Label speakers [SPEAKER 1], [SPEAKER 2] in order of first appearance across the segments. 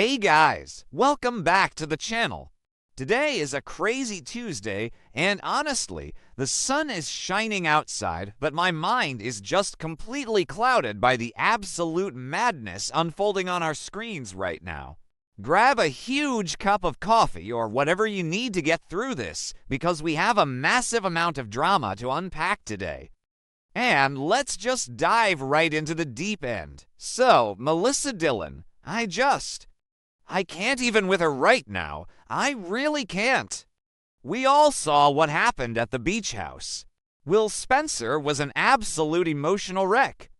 [SPEAKER 1] Hey guys, welcome back to the channel. Today is a crazy Tuesday, and honestly, the sun is shining outside, but my mind is just completely clouded by the absolute madness unfolding on our screens right now. Grab a huge cup of coffee or whatever you need to get through this, because we have a massive amount of drama to unpack today. And let's just dive right into the deep end. So, Melissa Dillon, I can't even with her right now. I really can't. We all saw what happened at the beach house. Will Spencer was an absolute emotional wreck.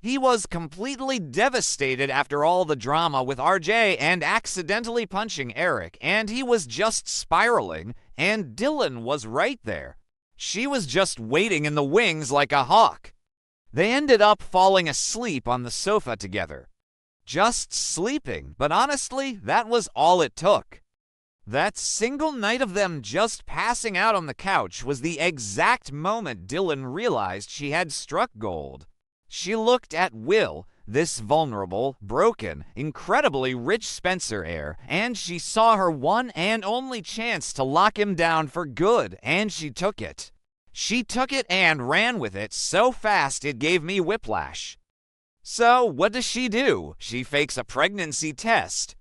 [SPEAKER 1] He was completely devastated after all the drama with RJ and accidentally punching Eric, and he was just spiraling, and Dillon was right there. She was just waiting in the wings like a hawk. They ended up falling asleep on the sofa together. Just sleeping, but honestly, that was all it took. That single night of them just passing out on the couch was the exact moment Dillon realized she had struck gold. She looked at Will, this vulnerable, broken, incredibly rich Spencer heir, and she saw her one and only chance to lock him down for good, and she took it. She took it and ran with it so fast it gave me whiplash. So, what does she do? She fakes a pregnancy test.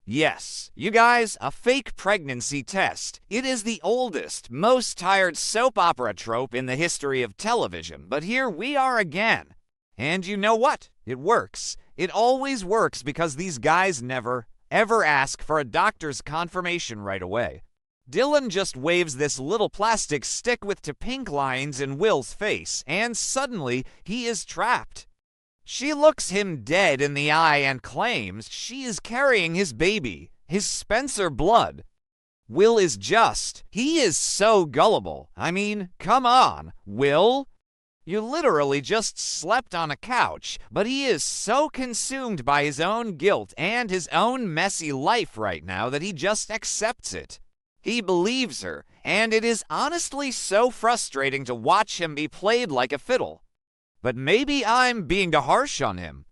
[SPEAKER 1] Yes, you guys, a fake pregnancy test. It is the oldest, most tired soap opera trope in the history of television, but here we are again. And you know what? It works. It always works because these guys never, ever ask for a doctor's confirmation right away. Dillon just waves this little plastic stick with two pink lines in Will's face, and suddenly he is trapped. She looks him dead in the eye and claims she is carrying his baby, his Spencer blood. Will is he is so gullible. I mean, come on, Will. You literally just slept on a couch, but he is so consumed by his own guilt and his own messy life right now that he just accepts it. He believes her, and it is honestly so frustrating to watch him be played like a fiddle. But maybe I'm being too harsh on him.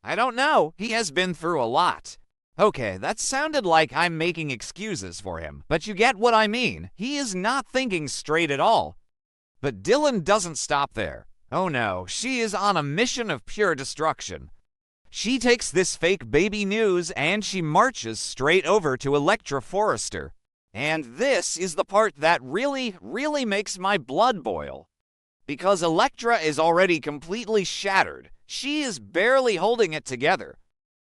[SPEAKER 1] I don't know, he has been through a lot. Okay, that sounded like I'm making excuses for him, but you get what I mean. He is not thinking straight at all. But Dillon doesn't stop there. Oh no, she is on a mission of pure destruction. She takes this fake baby news and she marches straight over to Electra Forrester. And this is the part that really makes my blood boil. Because Electra is already completely shattered. She is barely holding it together.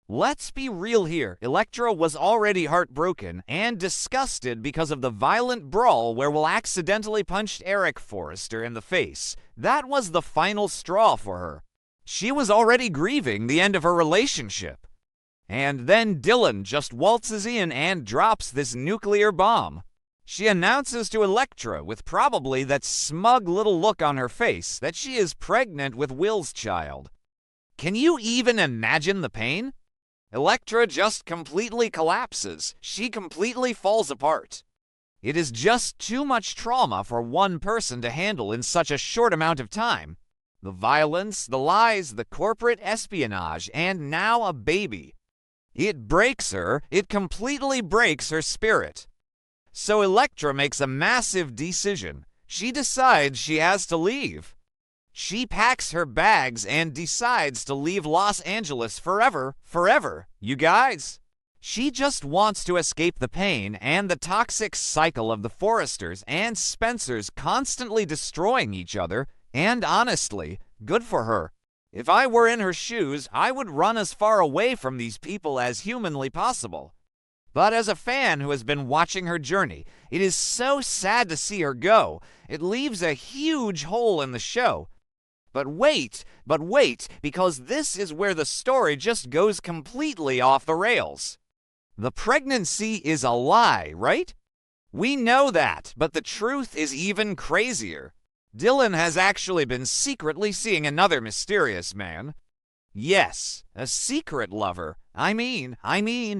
[SPEAKER 1] Let's be real here. Electra was already heartbroken and disgusted because of the violent brawl where Will accidentally punched Eric Forrester in the face. That was the final straw for her. She was already grieving the end of her relationship. And then Dillon just waltzes in and drops this nuclear bomb. She announces to Electra, with probably that smug little look on her face, that she is pregnant with Will's child. Can you even imagine the pain? Electra just completely collapses. She completely falls apart. It is just too much trauma for one person to handle in such a short amount of time. The violence, the lies, the corporate espionage, and now a baby. It breaks her. It completely breaks her spirit. So Electra makes a massive decision. She decides she has to leave. She packs her bags and decides to leave Los Angeles forever, you guys. She just wants to escape the pain and the toxic cycle of the Forresters and Spencers constantly destroying each other, and honestly, good for her. If I were in her shoes, I would run as far away from these people as humanly possible. But as a fan who has been watching her journey, it is so sad to see her go. It leaves a huge hole in the show. But wait, because this is where the story just goes completely off the rails. The pregnancy is a lie, right? We know that, but the truth is even crazier. Dillon has actually been secretly seeing another mysterious man. Yes, a secret lover. I mean,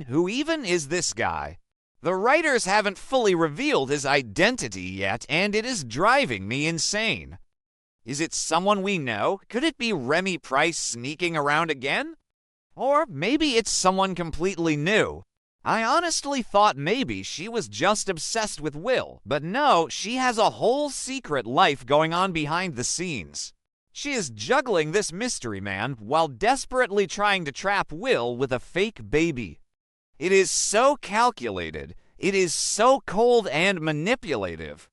[SPEAKER 1] who even is this guy? The writers haven't fully revealed his identity yet, and it is driving me insane. Is it someone we know? Could it be Remy Price sneaking around again? Or maybe it's someone completely new. I honestly thought maybe she was just obsessed with Will, but no, she has a whole secret life going on behind the scenes. She is juggling this mystery man while desperately trying to trap Will with a fake baby. It is so calculated, it is so cold and manipulative.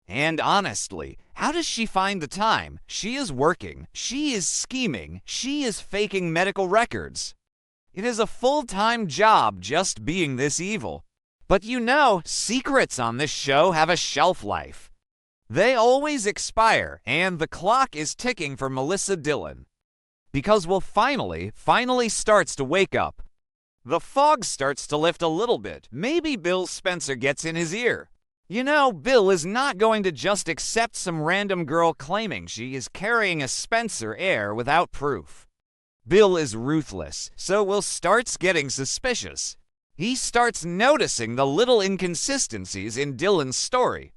[SPEAKER 1] And honestly, how does she find the time? She is working, she is scheming, she is faking medical records. It is a full-time job just being this evil. But you know, secrets on this show have a shelf life. They always expire, and the clock is ticking for Melissa Dillon. Because Will finally starts to wake up. The fog starts to lift a little bit. Maybe Bill Spencer gets in his ear. You know, Bill is not going to just accept some random girl claiming she is carrying a Spencer heir without proof. Bill is ruthless, so Will starts getting suspicious. He starts noticing the little inconsistencies in Dillon's story.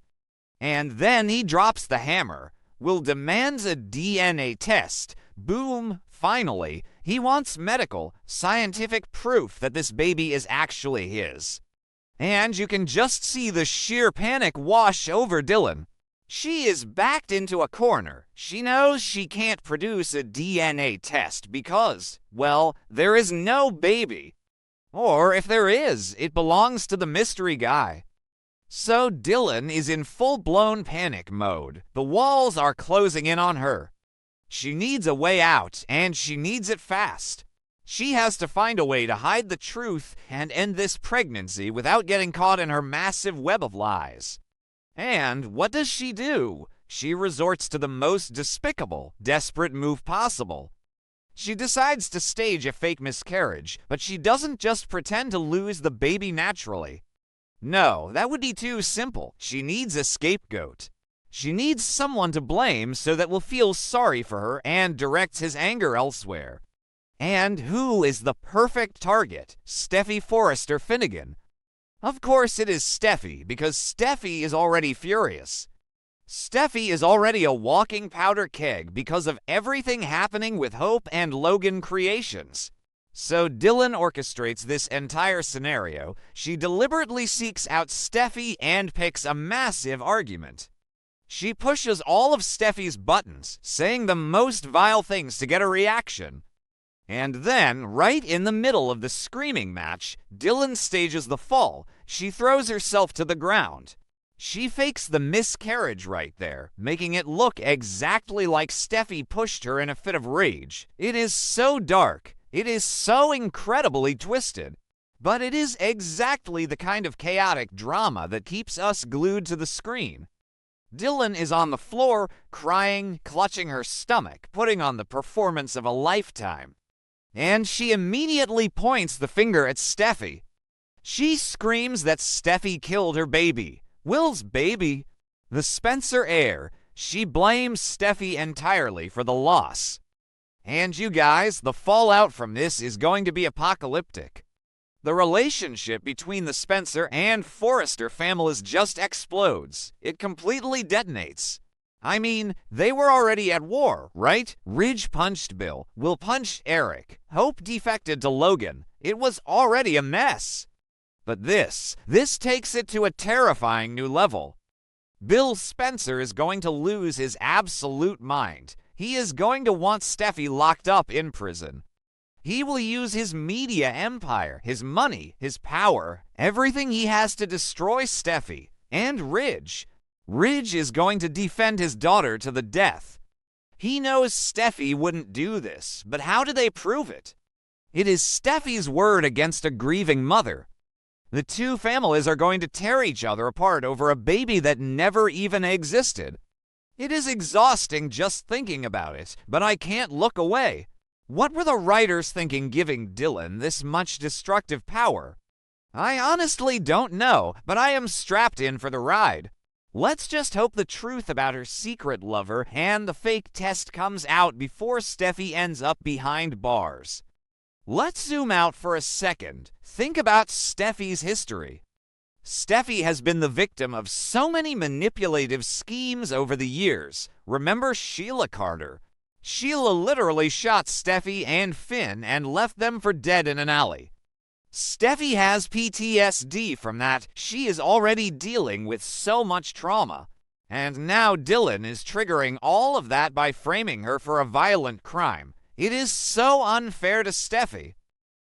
[SPEAKER 1] And then he drops the hammer. Will demands a DNA test. Boom, finally, he wants medical, scientific proof that this baby is actually his. And you can just see the sheer panic wash over Dillon. She is backed into a corner. She knows she can't produce a DNA test because, well, there is no baby. Or if there is, it belongs to the mystery guy. So Dillon is in full-blown panic mode. The walls are closing in on her. She needs a way out, and she needs it fast. She has to find a way to hide the truth and end this pregnancy without getting caught in her massive web of lies. And what does she do? She resorts to the most despicable, desperate move possible. She decides to stage a fake miscarriage, but she doesn't just pretend to lose the baby naturally. No, that would be too simple. She needs a scapegoat. She needs someone to blame so that Will feel sorry for her and directs his anger elsewhere. And who is the perfect target? Steffy Forrester Finnegan. Of course it is Steffy, because Steffy is already furious. Steffy is already a walking powder keg because of everything happening with Hope and Logan Creations. So Dillon orchestrates this entire scenario. She deliberately seeks out Steffy and picks a massive argument. She pushes all of Steffi's buttons, saying the most vile things to get a reaction. And then, right in the middle of the screaming match, Dillon stages the fall. She throws herself to the ground. She fakes the miscarriage right there, making it look exactly like Steffy pushed her in a fit of rage. It is so dark. It is so incredibly twisted. But it is exactly the kind of chaotic drama that keeps us glued to the screen. Dillon is on the floor, crying, clutching her stomach, putting on the performance of a lifetime. And she immediately points the finger at Steffy. She screams that Steffy killed her baby. Will's baby. The Spencer heir. She blames Steffy entirely for the loss. And you guys, the fallout from this is going to be apocalyptic. The relationship between the Spencer and Forrester families just explodes. It completely detonates. I mean, they were already at war, right? Ridge punched Bill. Will punched Eric. Hope defected to Logan. It was already a mess. But this takes it to a terrifying new level. Bill Spencer is going to lose his absolute mind. He is going to want Steffy locked up in prison. He will use his media empire, his money, his power, everything he has to destroy Steffy. And Ridge. Ridge is going to defend his daughter to the death. He knows Steffy wouldn't do this, but how do they prove it? It is Steffy's word against a grieving mother. The two families are going to tear each other apart over a baby that never even existed. It is exhausting just thinking about it, but I can't look away. What were the writers thinking giving Dillon this much destructive power? I honestly don't know, but I am strapped in for the ride. Let's just hope the truth about her secret lover and the fake test comes out before Steffy ends up behind bars. Let's zoom out for a second. Think about Steffy's history. Steffy has been the victim of so many manipulative schemes over the years. Remember Sheila Carter? Sheila literally shot Steffy and Finn and left them for dead in an alley. Steffi has PTSD from that. She is already dealing with so much trauma. And now Dylan is triggering all of that by framing her for a violent crime. It is so unfair to Steffi.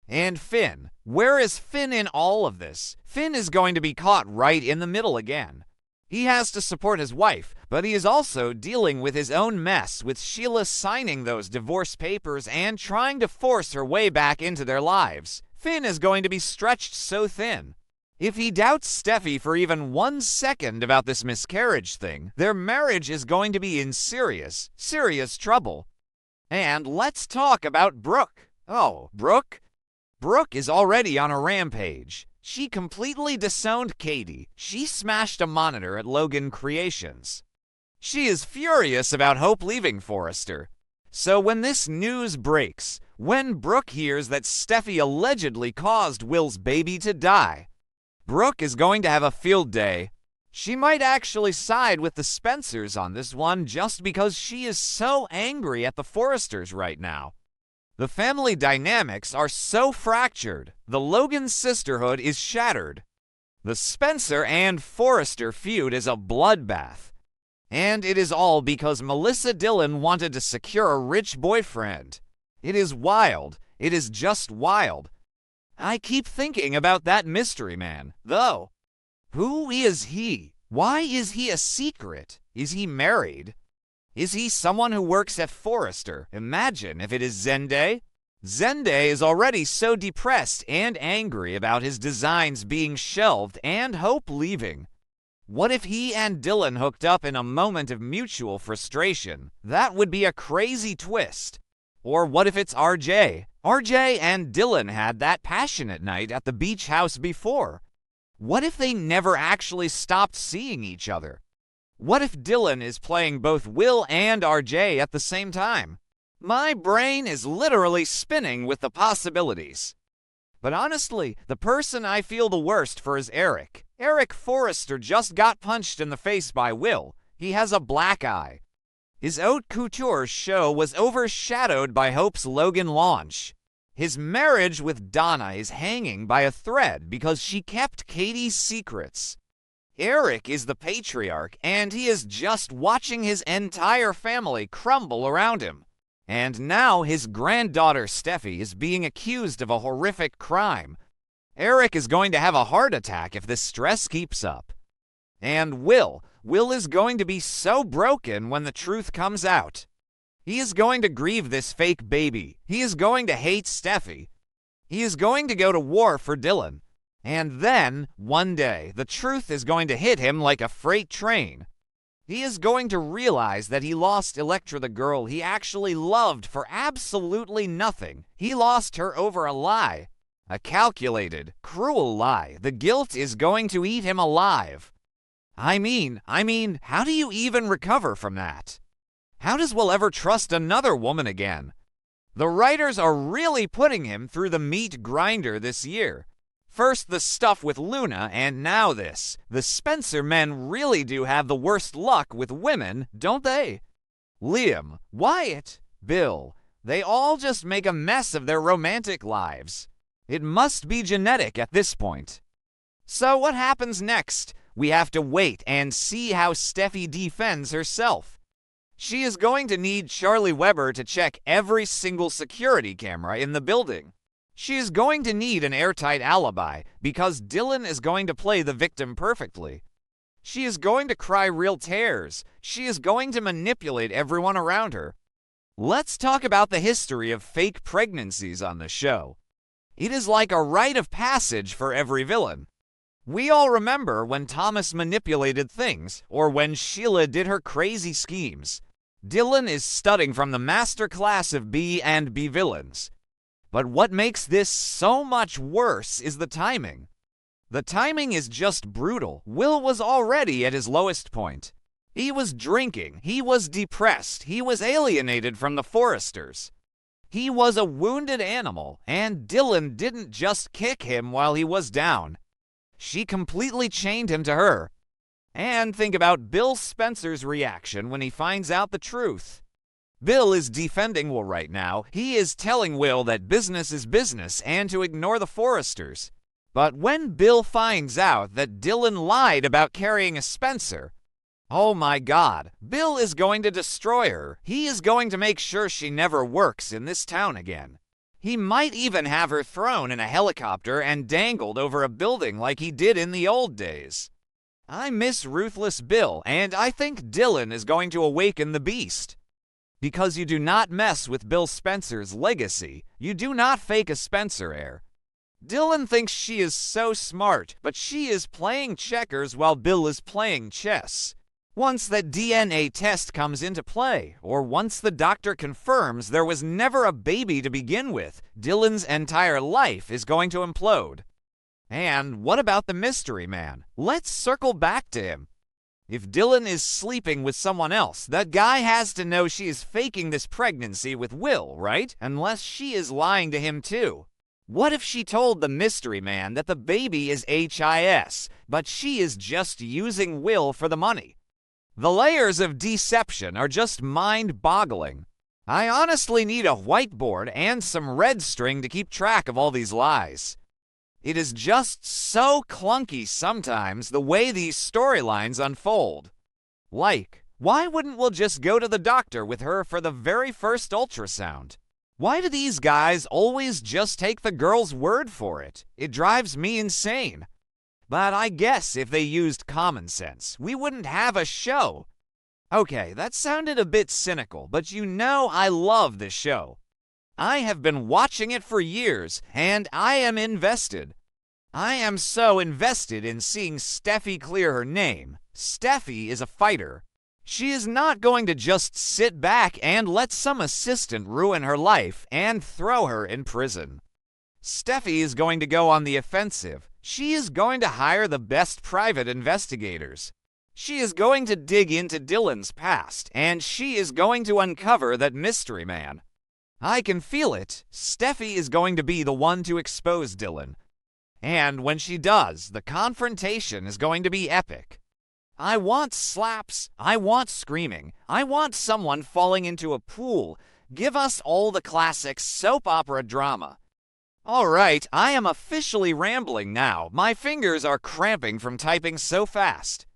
[SPEAKER 1] And Finn. Where is Finn in all of this? Finn is going to be caught right in the middle again. He has to support his wife, but he is also dealing with his own mess with Sheila signing those divorce papers and trying to force her way back into their lives. Finn is going to be stretched so thin. If he doubts Steffi for even 1 second about this miscarriage thing, their marriage is going to be in serious, serious trouble. And let's talk about Brooke. Oh, Brooke? Brooke is already on a rampage. She completely disowned Katie. She smashed a monitor at Logan Creations. She is furious about Hope leaving Forrester. So when this news breaks, when Brooke hears that Steffi allegedly caused Will's baby to die, Brooke is going to have a field day. She might actually side with the Spencers on this one just because she is so angry at the Forresters right now. The family dynamics are so fractured. The Logan sisterhood is shattered. The Spencer and Forrester feud is a bloodbath. And it is all because Melissa Dillon wanted to secure a rich boyfriend. It is wild. It is just wild. I keep thinking about that mystery man, though. Who is he? Why is he a secret? Is he married? Is he someone who works at Forrester? Imagine if it is Zende. Zende is already so depressed and angry about his designs being shelved and Hope leaving. What if he and Dylan hooked up in a moment of mutual frustration? That would be a crazy twist. Or what if it's RJ? RJ and Dylan had that passionate night at the beach house before. What if they never actually stopped seeing each other? What if Dylan is playing both Will and RJ at the same time? My brain is literally spinning with the possibilities. But honestly, the person I feel the worst for is Eric. Eric Forrester just got punched in the face by Will. He has a black eye. His haute couture show was overshadowed by Hope's Logan launch. His marriage with Donna is hanging by a thread because she kept Katie's secrets. Eric is the patriarch, and he is just watching his entire family crumble around him. And now his granddaughter Steffi is being accused of a horrific crime. Eric is going to have a heart attack if this stress keeps up. And Will is going to be so broken when the truth comes out. He is going to grieve this fake baby. He is going to hate Steffi. He is going to go to war for Dylan. And then, one day, the truth is going to hit him like a freight train. He is going to realize that he lost Electra, the girl he actually loved, for absolutely nothing. He lost her over a lie. A calculated, cruel lie. The guilt is going to eat him alive. I mean, how do you even recover from that? How does Will ever trust another woman again? The writers are really putting him through the meat grinder this year. First the stuff with Luna, and now this. The Spencer men really do have the worst luck with women, don't they? Liam, Wyatt, Bill, they all just make a mess of their romantic lives. It must be genetic at this point. So what happens next? We have to wait and see how Steffi defends herself. She is going to need Charlie Weber to check every single security camera in the building. She is going to need an airtight alibi because Dylan is going to play the victim perfectly. She is going to cry real tears. She is going to manipulate everyone around her. Let's talk about the history of fake pregnancies on the show. It is like a rite of passage for every villain. We all remember when Thomas manipulated things, or when Sheila did her crazy schemes. Dylan is studying from the master class of B and B villains. But what makes this so much worse is the timing. The timing is just brutal. Will was already at his lowest point. He was drinking, he was depressed, he was alienated from the Forresters. He was a wounded animal, and Dylan didn't just kick him while he was down. She completely chained him to her. And think about Bill Spencer's reaction when he finds out the truth. Bill is defending Will right now. He is telling Will that business is business and to ignore the Forresters. But when Bill finds out that Dylan lied about carrying a Spencer, oh my God, Bill is going to destroy her. He is going to make sure she never works in this town again. He might even have her thrown in a helicopter and dangled over a building like he did in the old days. I miss Ruthless Bill, and I think Dylan is going to awaken the beast. Because you do not mess with Bill Spencer's legacy, you do not fake a Spencer heir. Dylan thinks she is so smart, but she is playing checkers while Bill is playing chess. Once that DNA test comes into play, or once the doctor confirms there was never a baby to begin with, Dylan's entire life is going to implode. And what about the mystery man? Let's circle back to him. If Dylan is sleeping with someone else, that guy has to know she is faking this pregnancy with Will, right? Unless she is lying to him too. What if she told the mystery man that the baby is HIS, but she is just using Will for the money? The layers of deception are just mind-boggling. I honestly need a whiteboard and some red string to keep track of all these lies. It is just so clunky sometimes the way these storylines unfold. Like, why wouldn't Will just go to the doctor with her for the very first ultrasound? Why do these guys always just take the girl's word for it? It drives me insane. But I guess if they used common sense, we wouldn't have a show. Okay, that sounded a bit cynical, but you know I love this show. I have been watching it for years, and I am invested. I am so invested in seeing Steffy clear her name. Steffy is a fighter. She is not going to just sit back and let some assistant ruin her life and throw her in prison. Steffy is going to go on the offensive. She is going to hire the best private investigators. She is going to dig into Dylan's past, and she is going to uncover that mystery man. I can feel it. Steffy is going to be the one to expose Dylan. And when she does, the confrontation is going to be epic. I want slaps. I want screaming. I want someone falling into a pool. Give us all the classic soap opera drama. All right, I am officially rambling now. My fingers are cramping from typing so fast.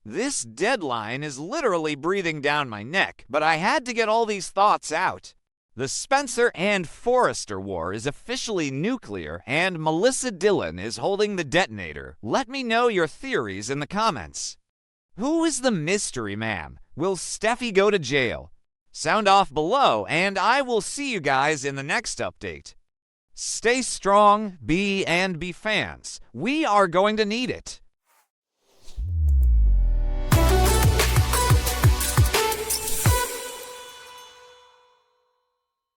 [SPEAKER 1] This deadline is literally breathing down my neck, but I had to get all these thoughts out. The Spencer and Forrester war is officially nuclear, and Melissa Dillon is holding the detonator. Let me know your theories in the comments. Who is the mystery man? Will Steffy go to jail? Sound off below, and I will see you guys in the next update. Stay strong, be fans. We are going to need it.